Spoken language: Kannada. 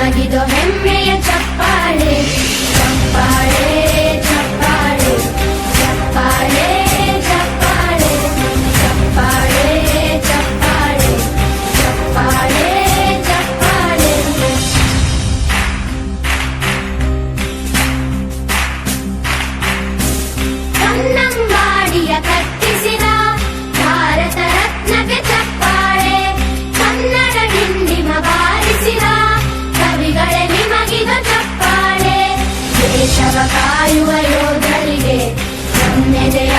ನಿಮಗಿದು ಹೆಮ್ಮೆಯ ಚಪ್ಪಾಳೆ ಚಪ್ಪಾಳೆ ಚಪ್ಪಾಳೆ ಚಪ್ಪಾಳೆ ಚಪ್ಪಾಳೆ ಚಪ್ಪಾಳೆ ಚಪ್ಪಾಳೆ ಚಪ್ಪಾಳೆ ಚಪ್ಪಾಳೆ. ಕನ್ನಂಬಾಡಿಯ ಕಟ್ಟಿಸಿದ ಭಾರತ ರತ್ನಕ್ಕೆ ಚಪ್ಪಾಳೆ. ಕನ್ನಡ ಡಿಂಡಿಮ ಬಾರಿಸಿದ ಕವಿಗಳೇ ನಿಮಗಿದು ಚಪ್ಪಾಳೆ. ದೇಶವ ಕಾಯುವ ಯೋಧರಿಗೆ ನಮ್ಮೆದೆಯ